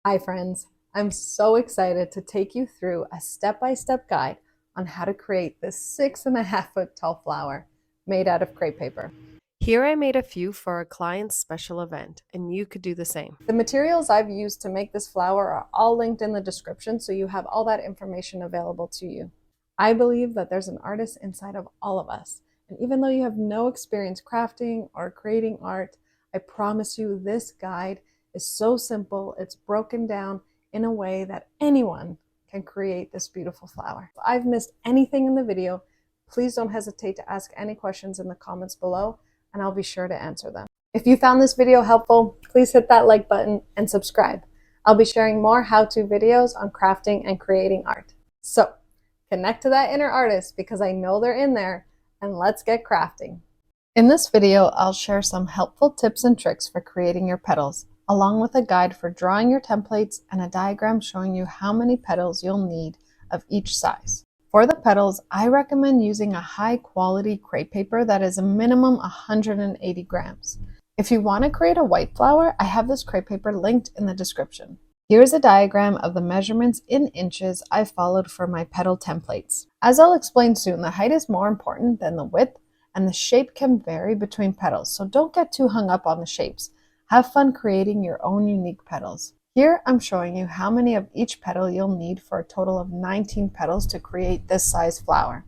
Hi friends, I'm so excited to take you through a step-by-step guide on how to create this 6.5 foot tall flower made out of crepe paper. Here I made a few for a client's special event, and you could do the same. The materials I've used to make this flower are all linked in the description, so you have all that information available to you. I believe that there's an artist inside of all of us, and even though you have no experience crafting or creating art, I promise you this guide is so simple, it's broken down in a way that anyone can create this beautiful flower. If I've missed anything in the video, please don't hesitate to ask any questions in the comments below, and I'll be sure to answer them. If you found this video helpful, please hit that like button and subscribe. I'll be sharing more how-to videos on crafting and creating art. So connect to that inner artist because I know they're in there, and let's get crafting. In this video, I'll share some helpful tips and tricks for creating your petals, along with a guide for drawing your templates and a diagram showing you how many petals you'll need of each size. For the petals, I recommend using a high-quality crepe paper that is a minimum 180 grams. If you want to create a white flower, I have this crepe paper linked in the description. Here's a diagram of the measurements in inches I followed for my petal templates. As I'll explain soon, the height is more important than the width, and the shape can vary between petals, so don't get too hung up on the shapes. Have fun creating your own unique petals. Here I'm showing you how many of each petal you'll need for a total of 19 petals to create this size flower.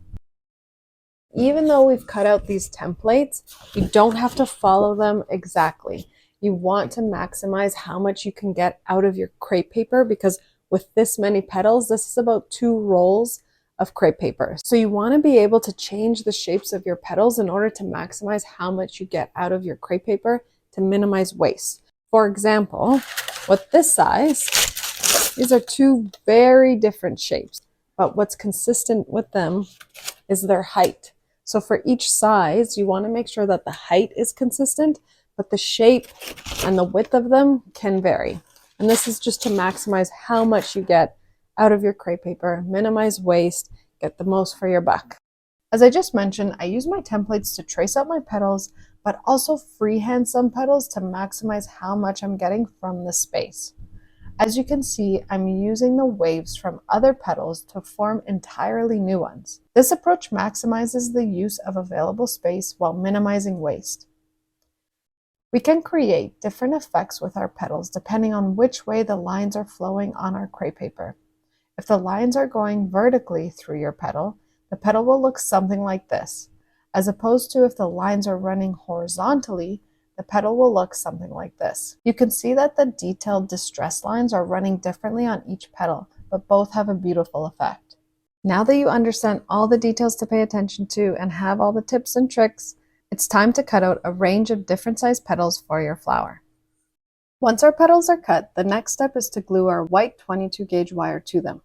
Even though we've cut out these templates, you don't have to follow them exactly. You want to maximize how much you can get out of your crepe paper because with this many petals, this is about 2 rolls of crepe paper. So you want to be able to change the shapes of your petals in order to maximize how much you get out of your crepe paper to minimize waste. For example, with this size, these are 2 very different shapes, but what's consistent with them is their height. So for each size, you want to make sure that the height is consistent, but the shape and the width of them can vary. And this is just to maximize how much you get out of your crepe paper, minimize waste, get the most for your buck. As I just mentioned, I use my templates to trace out my petals, but also freehand some petals to maximize how much I'm getting from the space. As you can see, I'm using the waves from other petals to form entirely new ones. This approach maximizes the use of available space while minimizing waste. We can create different effects with our petals depending on which way the lines are flowing on our crepe paper. If the lines are going vertically through your petal, the petal will look something like this, as opposed to if the lines are running horizontally, the petal will look something like this. You can see that the detailed distress lines are running differently on each petal, but both have a beautiful effect. Now that you understand all the details to pay attention to and have all the tips and tricks, it's time to cut out a range of different size petals for your flower. Once our petals are cut, the next step is to glue our white 22 gauge wire to them.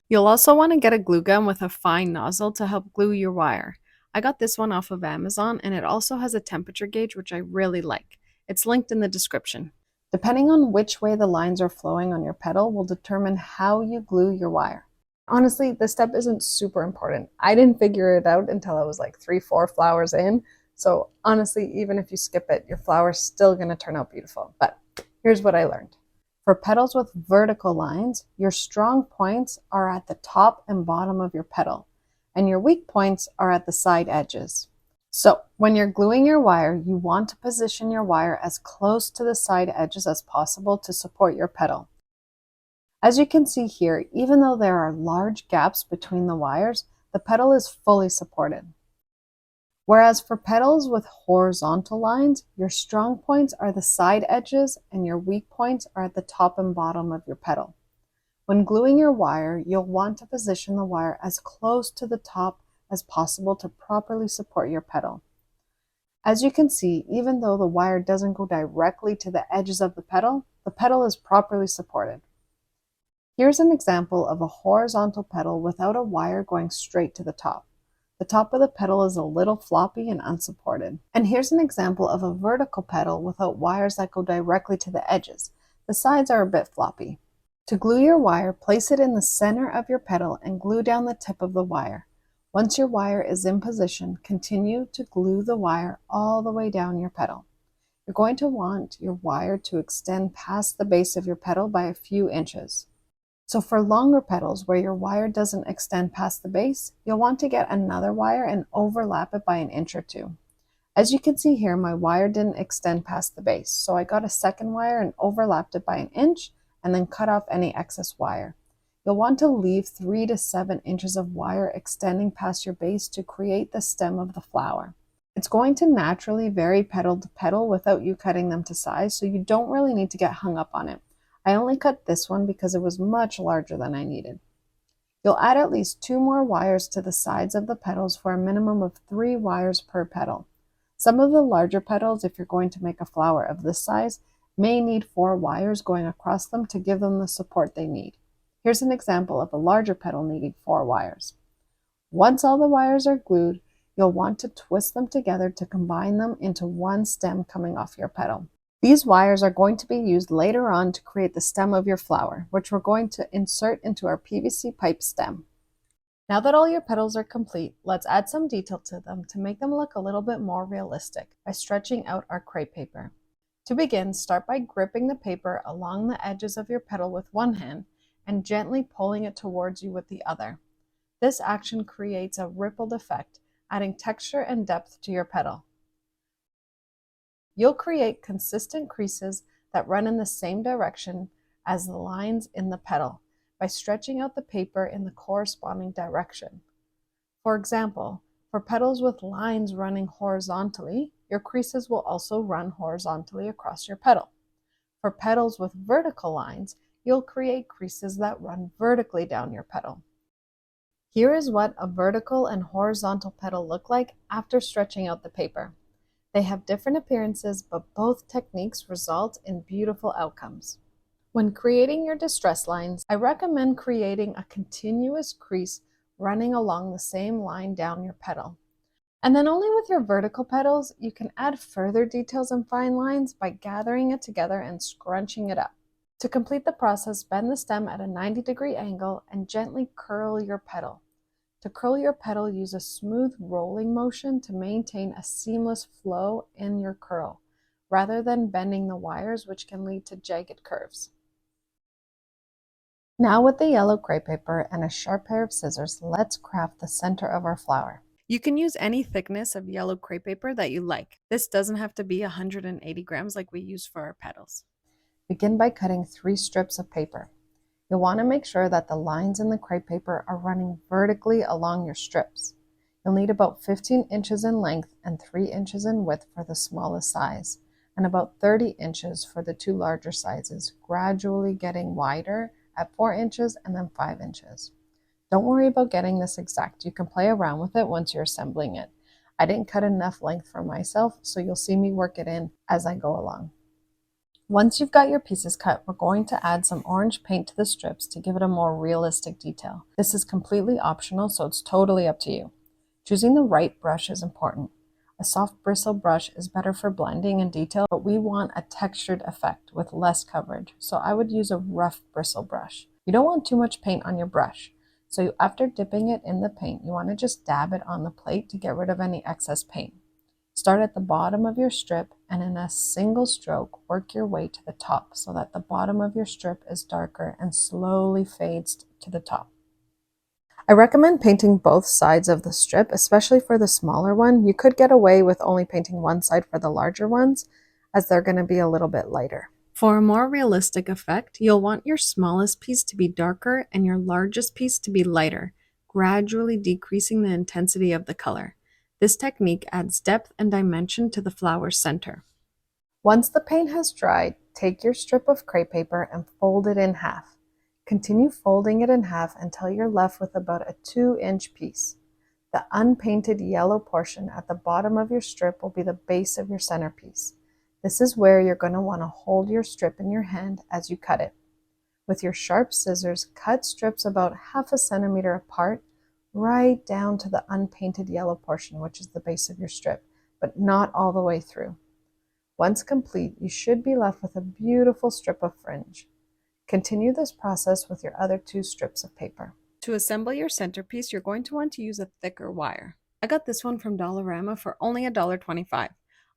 You'll also want to get a glue gun with a fine nozzle to help glue your wire. I got this one off of Amazon, and it also has a temperature gauge, which I really like. It's linked in the description. Depending on which way the lines are flowing on your petal will determine how you glue your wire. Honestly, this step isn't super important. I didn't figure it out until I was like 3-4 flowers in. So honestly, even if you skip it, your flower's still going to turn out beautiful. But here's what I learned. For petals with vertical lines, your strong points are at the top and bottom of your petal, and your weak points are at the side edges. So when you're gluing your wire, you want to position your wire as close to the side edges as possible to support your petal. As you can see here, even though there are large gaps between the wires, the petal is fully supported. Whereas for petals with horizontal lines, your strong points are the side edges and your weak points are at the top and bottom of your petal. When gluing your wire, you'll want to position the wire as close to the top as possible to properly support your petal. As you can see, even though the wire doesn't go directly to the edges of the petal is properly supported. Here's an example of a horizontal petal without a wire going straight to the top. The top of the petal is a little floppy and unsupported. And here's an example of a vertical petal without wires that go directly to the edges. The sides are a bit floppy. To glue your wire, place it in the center of your petal and glue down the tip of the wire. Once your wire is in position, continue to glue the wire all the way down your petal. You're going to want your wire to extend past the base of your petal by a few inches. So for longer petals where your wire doesn't extend past the base, you'll want to get another wire and overlap it by an inch or two. As you can see here, my wire didn't extend past the base, so I got a second wire and overlapped it by an inch and then cut off any excess wire. You'll want to leave 3 to 7 inches of wire extending past your base to create the stem of the flower. It's going to naturally vary petal to petal without you cutting them to size, so you don't really need to get hung up on it. I only cut this one because it was much larger than I needed. You'll add at least 2 more wires to the sides of the petals for a minimum of 3 wires per petal. Some of the larger petals, if you're going to make a flower of this size, may need 4 wires going across them to give them the support they need. Here's an example of a larger petal needing 4 wires. Once all the wires are glued, you'll want to twist them together to combine them into one stem coming off your petal. These wires are going to be used later on to create the stem of your flower, which we're going to insert into our PVC pipe stem. Now that all your petals are complete, let's add some detail to them to make them look a little bit more realistic by stretching out our crepe paper. To begin, start by gripping the paper along the edges of your petal with one hand and gently pulling it towards you with the other. This action creates a rippled effect, adding texture and depth to your petal. You'll create consistent creases that run in the same direction as the lines in the petal by stretching out the paper in the corresponding direction. For example, for petals with lines running horizontally, your creases will also run horizontally across your petal. For petals with vertical lines, you'll create creases that run vertically down your petal. Here is what a vertical and horizontal petal look like after stretching out the paper. They have different appearances, but both techniques result in beautiful outcomes. When creating your distress lines, I recommend creating a continuous crease running along the same line down your petal. And then only with your vertical petals, you can add further details and fine lines by gathering it together and scrunching it up. To complete the process, bend the stem at a 90-degree angle and gently curl your petal. To curl your petal, use a smooth rolling motion to maintain a seamless flow in your curl, rather than bending the wires, which can lead to jagged curves. Now with the yellow crepe paper and a sharp pair of scissors, let's craft the center of our flower. You can use any thickness of yellow crepe paper that you like. This doesn't have to be 180 grams like we use for our petals. Begin by cutting 3 strips of paper. You'll want to make sure that the lines in the crepe paper are running vertically along your strips. You'll need about 15 inches in length and 3 inches in width for the smallest size, and about 30 inches for the 2 larger sizes, gradually getting wider at 4 inches and then 5 inches. Don't worry about getting this exact. You can play around with it once you're assembling it. I didn't cut enough length for myself, so you'll see me work it in as I go along. Once you've got your pieces cut, we're going to add some orange paint to the strips to give it a more realistic detail. This is completely optional, so it's totally up to you. Choosing the right brush is important. A soft bristle brush is better for blending and detail, but we want a textured effect with less coverage, so I would use a rough bristle brush. You don't want too much paint on your brush, so after dipping it in the paint, you want to just dab it on the plate to get rid of any excess paint. Start at the bottom of your strip and in a single stroke, work your way to the top so that the bottom of your strip is darker and slowly fades to the top. I recommend painting both sides of the strip, especially for the smaller one. You could get away with only painting one side for the larger ones, as they're going to be a little bit lighter. For a more realistic effect, you'll want your smallest piece to be darker and your largest piece to be lighter, gradually decreasing the intensity of the color. This technique adds depth and dimension to the flower's center. Once the paint has dried, take your strip of crepe paper and fold it in half. Continue folding it in half until you're left with about a 2-inch piece. The unpainted yellow portion at the bottom of your strip will be the base of your centerpiece. This is where you're going to want to hold your strip in your hand as you cut it. With your sharp scissors, cut strips about 1/2 centimeter apart, right down to the unpainted yellow portion, which is the base of your strip, but not all the way through. Once complete, you should be left with a beautiful strip of fringe. Continue this process with your other 2 strips of paper. To assemble your centerpiece, you're going to want to use a thicker wire. I got this one from Dollarama for only $1.25.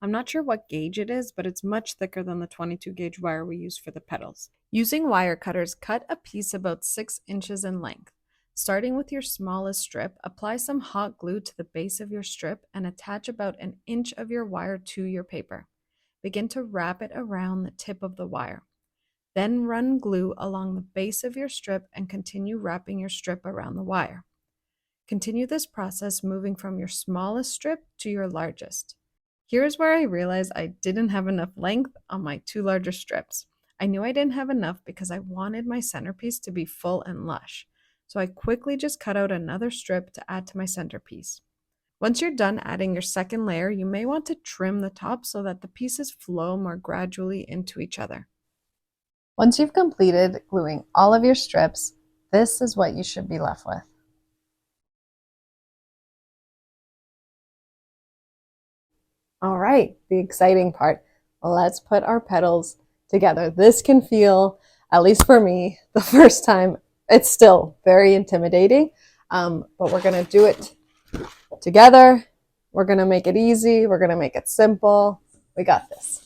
I'm not sure what gauge it is, but it's much thicker than the 22 gauge wire we use for the petals. Using wire cutters, cut a piece about 6 inches in length. Starting with your smallest strip, apply some hot glue to the base of your strip and attach about an inch of your wire to your paper. Begin to wrap it around the tip of the wire. Then run glue along the base of your strip and continue wrapping your strip around the wire. Continue this process moving from your smallest strip to your largest. Here's where I realized I didn't have enough length on my 2 larger strips. I knew I didn't have enough because I wanted my centerpiece to be full and lush. So I quickly just cut out another strip to add to my centerpiece. Once you're done adding your second layer, you may want to trim the top so that the pieces flow more gradually into each other. Once you've completed gluing all of your strips, this is what you should be left with. All right, the exciting part. Let's put our petals together. This can feel, at least for me, the first time, it's still very intimidating, but we're gonna do it together. We're gonna make it easy. We're gonna make it simple. We got this.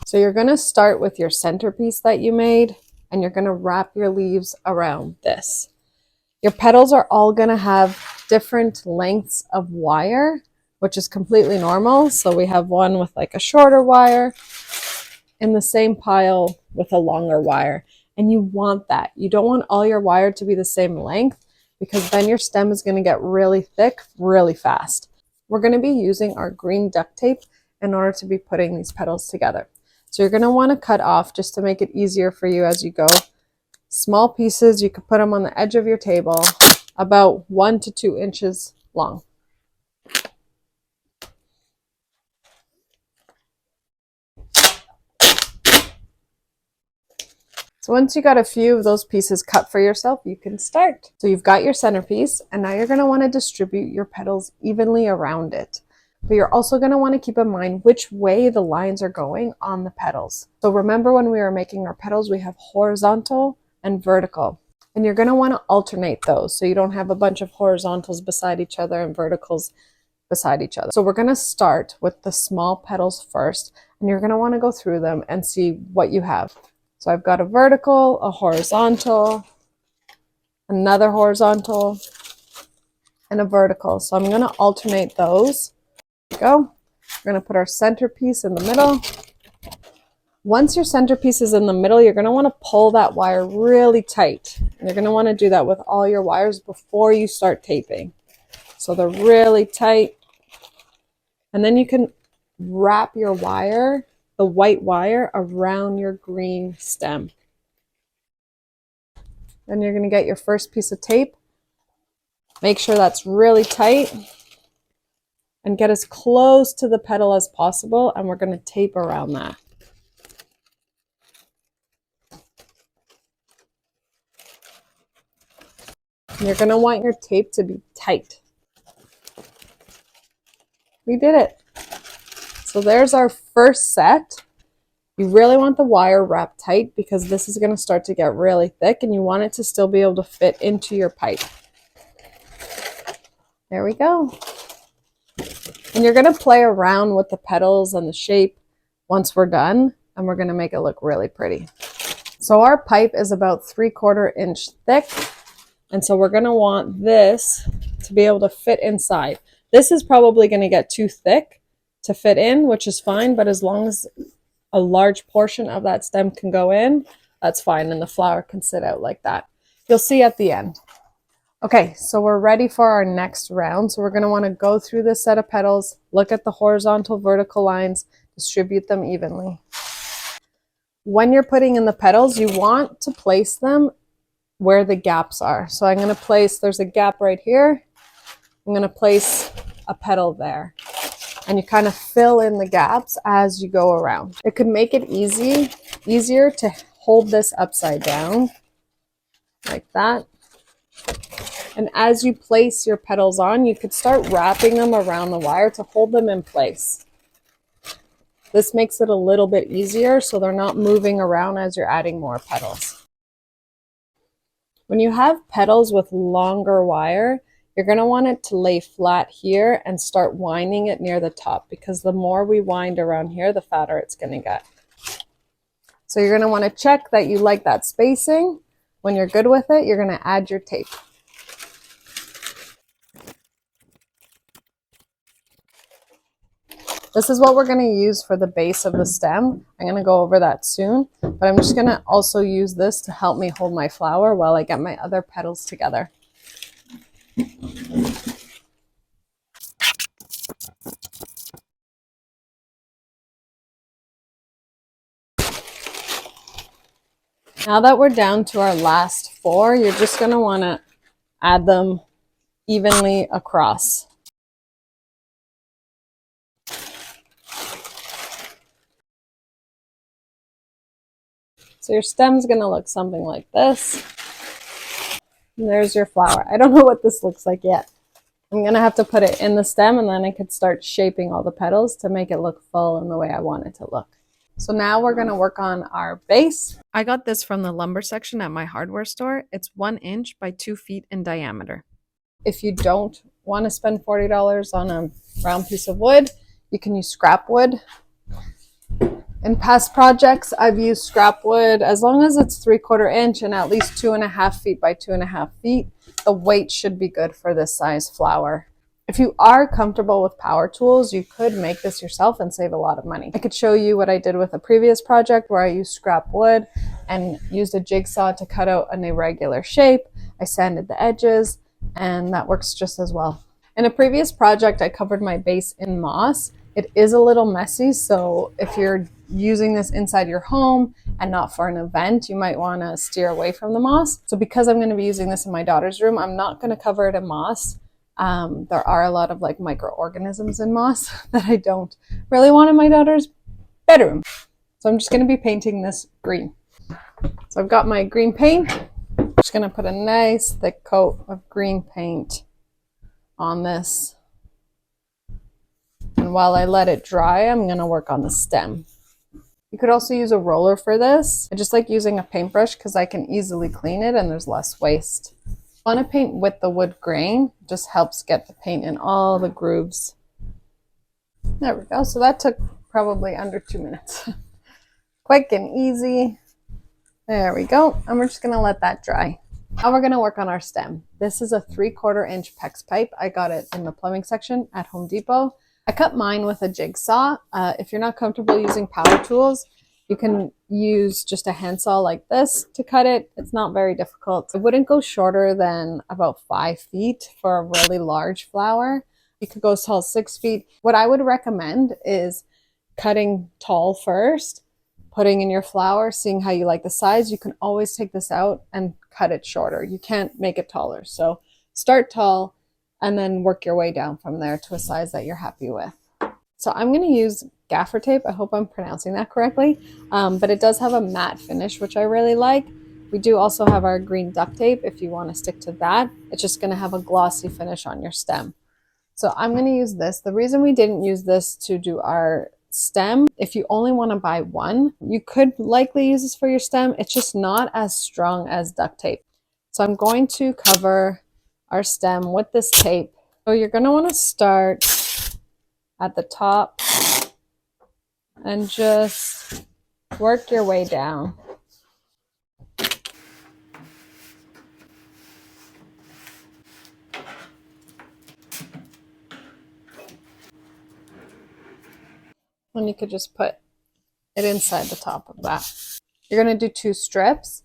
So you're gonna start with your centerpiece that you made, and you're gonna wrap your leaves around this. Your petals are all gonna have different lengths of wire, which is completely normal. So we have one with like a shorter wire in the same pile with a longer wire. And you want that. You don't want all your wire to be the same length because then your stem is gonna get really thick really fast. We're gonna be using our green duct tape in order to be putting these petals together. So you're gonna wanna cut off, just to make it easier for you as you go, small pieces. You could put them on the edge of your table, about 1 to 2 inches long. So once you got a few of those pieces cut for yourself, you can start. So you've got your centerpiece, and now you're going to want to distribute your petals evenly around it. But you're also going to want to keep in mind which way the lines are going on the petals. So remember, when we were making our petals, we have horizontal and vertical. And you're going to want to alternate those so you don't have a bunch of horizontals beside each other and verticals beside each other. So we're going to start with the small petals first, and you're going to want to go through them and see what you have. So I've got a vertical, a horizontal, another horizontal, and a vertical. So I'm going to alternate those. There we go. We're going to put our centerpiece in the middle. Once your centerpiece is in the middle, you're going to want to pull that wire really tight. And you're going to want to do that with all your wires before you start taping. So they're really tight. And then you can wrap your wire, the white wire, around your green stem. Then you're going to get your first piece of tape. Make sure that's really tight and get as close to the petal as possible, and we're going to tape around that. And you're going to want your tape to be tight. We did it. So there's our first set. You really want the wire wrapped tight because this is going to start to get really thick, and you want it to still be able to fit into your pipe. There we go. And you're going to play around with the petals and the shape once we're done, and we're going to make it look really pretty. So our pipe is about 3/4 inch thick, and so we're going to want this to be able to fit inside. This is probably going to get too thick to fit in, which is fine, but as long as a large portion of that stem can go in, that's fine, and the flower can sit out like that. You'll see at the end. Okay, so we're ready for our next round. So we're going to want to go through this set of petals, look at the horizontal, vertical lines, distribute them evenly. When you're putting in the petals, you want to place them where the gaps are. So I'm going to place, there's a gap right here. I'm going to place a petal there. And you kind of fill in the gaps as you go around. It could make it easier to hold this upside down like that. And as you place your petals on, you could start wrapping them around the wire to hold them in place. This makes it a little bit easier so they're not moving around as you're adding more petals. When you have petals with longer wire, You're going to want it to lay flat here and start winding it near the top, because the more we wind around here, the fatter it's going to get. So you're going to want to check that you like that spacing. When you're good with it, you're going to add your tape. This is what we're going to use for the base of the stem. I'm going to go over that soon, but I'm just going to also use this to help me hold my flower while I get my other petals together. Now that we're down to our last 4, you're just going to want to add them evenly across. So your stem's going to look something like this. And there's your flower. I don't know what this looks like yet. I'm going to have to put it in the stem, and then I could start shaping all the petals to make it look full in the way I want it to look. So now we're going to work on our base. I got this from the lumber section at my hardware store. It's 1 inch by 2 feet in diameter. If you don't want to spend $40 on a round piece of wood, you can use scrap wood. In past projects, I've used scrap wood. As long as it's 3/4 inch and at least 2.5 feet by 2.5 feet, the weight should be good for this size flower. If you are comfortable with power tools, you could make this yourself and save a lot of money. I could show you what I did with a previous project where I used scrap wood and used a jigsaw to cut out an irregular shape. I sanded the edges, and that works just as well. In a previous project, I covered my base in moss. It is a little messy, so if you're using this inside your home and not for an event, you might want to steer away from the moss. So because I'm going to be using this in my daughter's room, I'm not going to cover it in moss. There are a lot of like microorganisms in moss that I don't really want in my daughter's bedroom. So I'm just going to be painting this green. So I've got my green paint. I'm just going to put a nice thick coat of green paint on this. And while I let it dry, I'm going to work on the stem. You could also use a roller for this. I just like using a paintbrush because I can easily clean it and there's less waste. I want to paint with the wood grain. It just helps get the paint in all the grooves. There we go. So that took probably under 2 minutes. Quick and easy. There we go. And we're just going to let that dry. Now we're going to work on our stem. This is a 3/4 inch PEX pipe. I got it in the plumbing section at Home Depot. I cut mine with a jigsaw. If you're not comfortable using power tools, you can use just a handsaw like this to cut it. It's not very difficult. It wouldn't go shorter than about 5 feet for a really large flower. You could go as tall as 6 feet. What I would recommend is cutting tall first, putting in your flower, seeing how you like the size. You can always take this out and cut it shorter. You can't make it taller. So start tall and then work your way down from there to a size that you're happy with. So I'm going to use gaffer tape. I hope I'm pronouncing that correctly. But it does have a matte finish, which I really like. We do also have our green duct tape if you want to stick to that. It's just going to have a glossy finish on your stem. So I'm going to use this. The reason we didn't use this to do our stem, if you only want to buy one, you could likely use this for your stem. It's just not as strong as duct tape. So I'm going to cover our stem with this tape. So you're going to want to start at the top and just work your way down. And you could just put it inside the top of that. You're going to do 2 strips.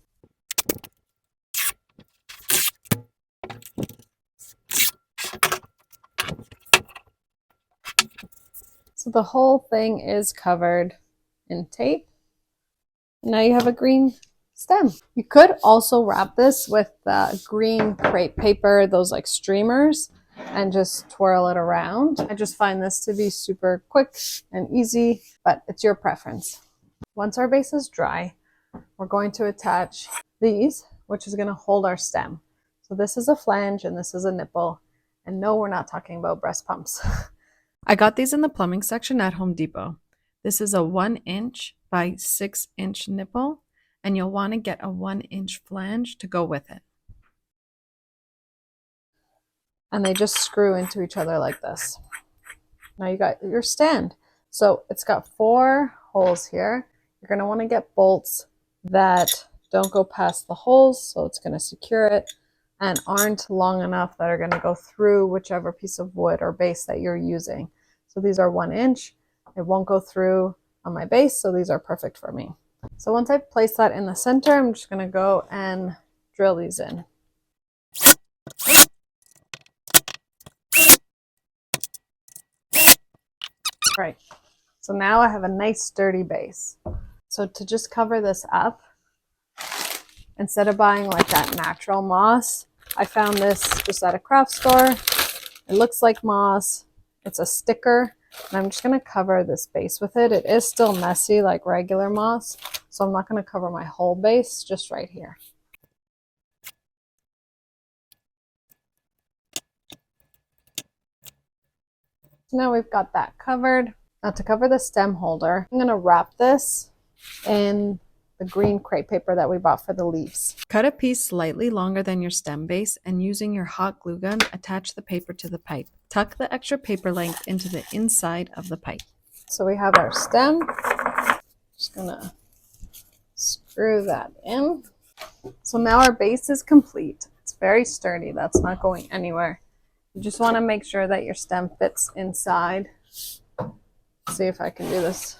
So the whole thing is covered in tape. Now you have a green stem. You could also wrap this with green crepe paper, those like streamers, and just twirl it around. I just find this to be super quick and easy, but it's your preference. Once our base is dry, we're going to attach these, which is going to hold our stem. So this is a flange and this is a nipple. And no, we're not talking about breast pumps. I got these in the plumbing section at Home Depot. This is a 1 inch by 6 inch nipple, and you'll want to get a 1 inch flange to go with it. and they just screw into each other like this. Now you got your stand. So it's got 4 holes here. You're going to want to get bolts that don't go past the holes, so it's going to secure it, and aren't long enough that are going to go through whichever piece of wood or base that you're using. So these are 1 inch. It won't go through on my base, so these are perfect for me. So once I've placed that in the center, I'm just going to go and drill these in. Right, so now I have a nice sturdy base. So to just cover this up, instead of buying like that natural moss, I found this just at a craft store. It looks like moss. It's a sticker, and I'm just going to cover this base with it. It is still messy like regular moss, so I'm not going to cover my whole base, just right here. So now we've got that covered. Now to cover the stem holder, I'm going to wrap this in the green crepe paper that we bought for the leaves. Cut a piece slightly longer than your stem base and using your hot glue gun, attach the paper to the pipe. Tuck the extra paper length into the inside of the pipe. So we have our stem. Just gonna screw that in. So now our base is complete. It's very sturdy. That's not going anywhere. You just want to make sure that your stem fits inside. Let's see if I can do this.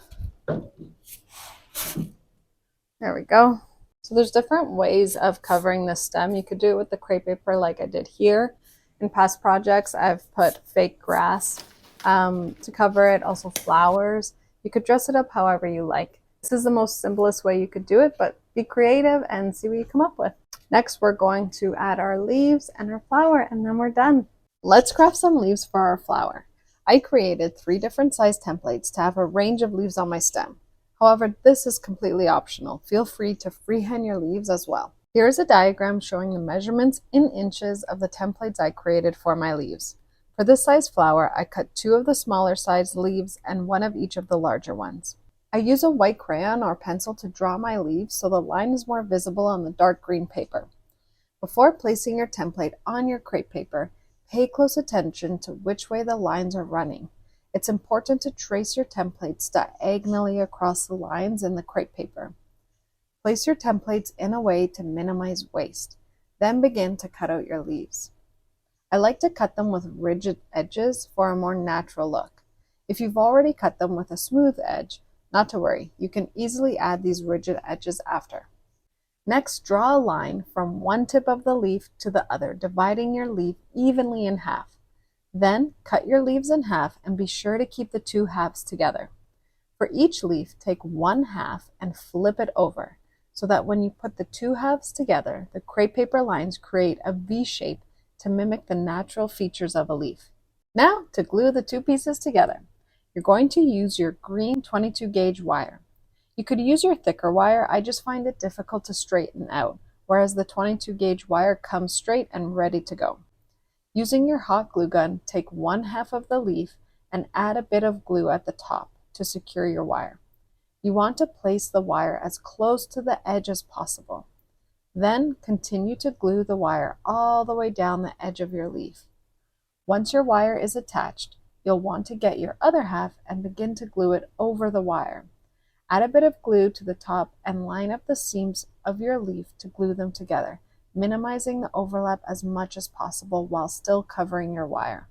There we go. So there's different ways of covering the stem. You could do it with the crepe paper like I did here. In past projects, I've put fake grass to cover it, also flowers. You could dress it up however you like. This is the most simplest way you could do it, but be creative and see what you come up with. Next, we're going to add our leaves and our flower, and then we're done. Let's craft some leaves for our flower. I created 3 different size templates to have a range of leaves on my stem. However, this is completely optional. Feel free to freehand your leaves as well. Here is a diagram showing the measurements in inches of the templates I created for my leaves. For this size flower, I cut 2 of the smaller size leaves and 1 of each of the larger ones. I use a white crayon or pencil to draw my leaves so the line is more visible on the dark green paper. Before placing your template on your crepe paper, pay close attention to which way the lines are running. It's important to trace your templates diagonally across the lines in the crepe paper. Place your templates in a way to minimize waste. Then begin to cut out your leaves. I like to cut them with rigid edges for a more natural look. If you've already cut them with a smooth edge, not to worry, you can easily add these rigid edges after. Next, draw a line from one tip of the leaf to the other, dividing your leaf evenly in half. Then, cut your leaves in half and be sure to keep the 2 halves together. For each leaf, take 1 half and flip it over, so that when you put the 2 halves together, the crepe paper lines create a V shape to mimic the natural features of a leaf. Now, to glue the 2 pieces together, you're going to use your green 22 gauge wire. You could use your thicker wire. I just find it difficult to straighten out, whereas the 22 gauge wire comes straight and ready to go. Using your hot glue gun, take 1 half of the leaf and add a bit of glue at the top to secure your wire. You want to place the wire as close to the edge as possible. Then continue to glue the wire all the way down the edge of your leaf. Once your wire is attached, you'll want to get your other half and begin to glue it over the wire. Add a bit of glue to the top and line up the seams of your leaf to glue them together, minimizing the overlap as much as possible while still covering your wire.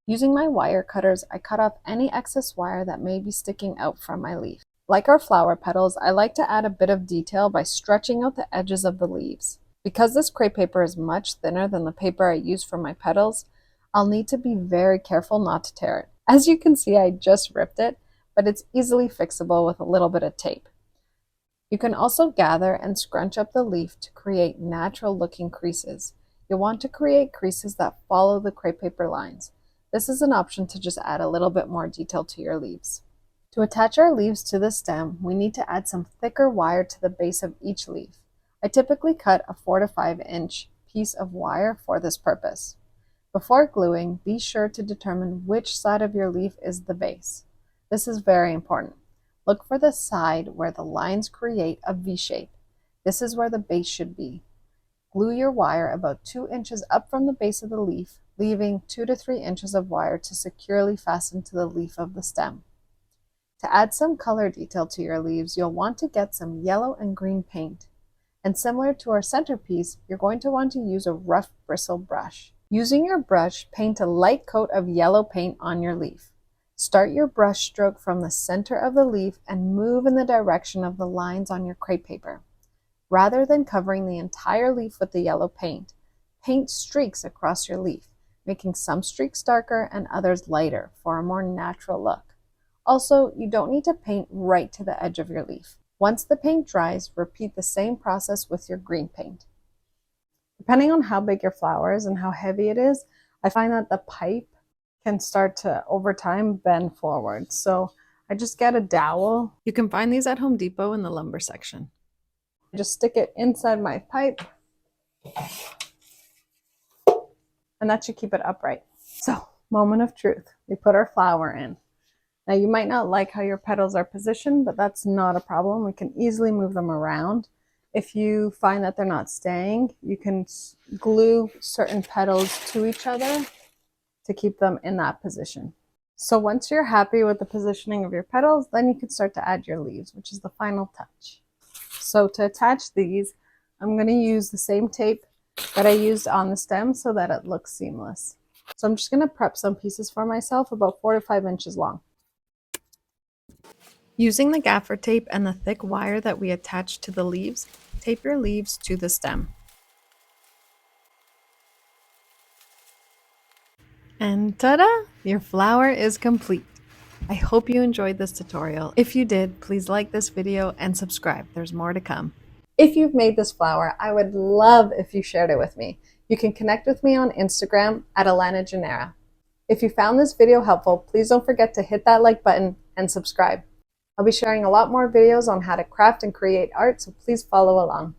Using my wire cutters, I cut off any excess wire that may be sticking out from my leaf. Like our flower petals, I like to add a bit of detail by stretching out the edges of the leaves. Because this crepe paper is much thinner than the paper I use for my petals, I'll need to be very careful not to tear it. As you can see, I just ripped it, but it's easily fixable with a little bit of tape. You can also gather and scrunch up the leaf to create natural looking creases. You'll want to create creases that follow the crepe paper lines. This is an option to just add a little bit more detail to your leaves. To attach our leaves to the stem, we need to add some thicker wire to the base of each leaf. I typically cut a 4 to 5 inch piece of wire for this purpose. Before gluing, be sure to determine which side of your leaf is the base. This is very important. Look for the side where the lines create a V shape. This is where the base should be. Glue your wire about 2 inches up from the base of the leaf leaving 2 to 3 inches of wire to securely fasten to the leaf of the stem. To add some color detail to your leaves, you'll want to get some yellow and green paint. And similar to our centerpiece, you're going to want to use a rough bristle brush. Using your brush, paint a light coat of yellow paint on your leaf. Start your brush stroke from the center of the leaf and move in the direction of the lines on your crepe paper. Rather than covering the entire leaf with the yellow paint, paint streaks across your leaf, making some streaks darker and others lighter for a more natural look. Also, you don't need to paint right to the edge of your leaf. Once the paint dries, repeat the same process with your green paint. Depending on how big your flower is and how heavy it is, I find that the pipe can start to, over time, bend forward. So I just get a dowel. You can find these at Home Depot in the lumber section. I just stick it inside my pipe, and that should keep it upright. So, moment of truth. We put our flower in. Now you might not like how your petals are positioned, but that's not a problem. We can easily move them around. If you find that they're not staying, you can glue certain petals to each other to keep them in that position. So once you're happy with the positioning of your petals, then you can start to add your leaves, which is the final touch. So to attach these, I'm going to use the same tape that I used on the stem so that it looks seamless. So I'm just going to prep some pieces for myself about 4 to 5 inches long. Using the gaffer tape and the thick wire that we attached to the leaves, tape your leaves to the stem. And ta-da! Your flower is complete. I hope you enjoyed this tutorial. If you did, please like this video and subscribe. There's more to come. If you've made this flower, I would love if you shared it with me. You can connect with me on Instagram at Alana Genera. If you found this video helpful, please don't forget to hit that like button and subscribe. I'll be sharing a lot more videos on how to craft and create art, so please follow along.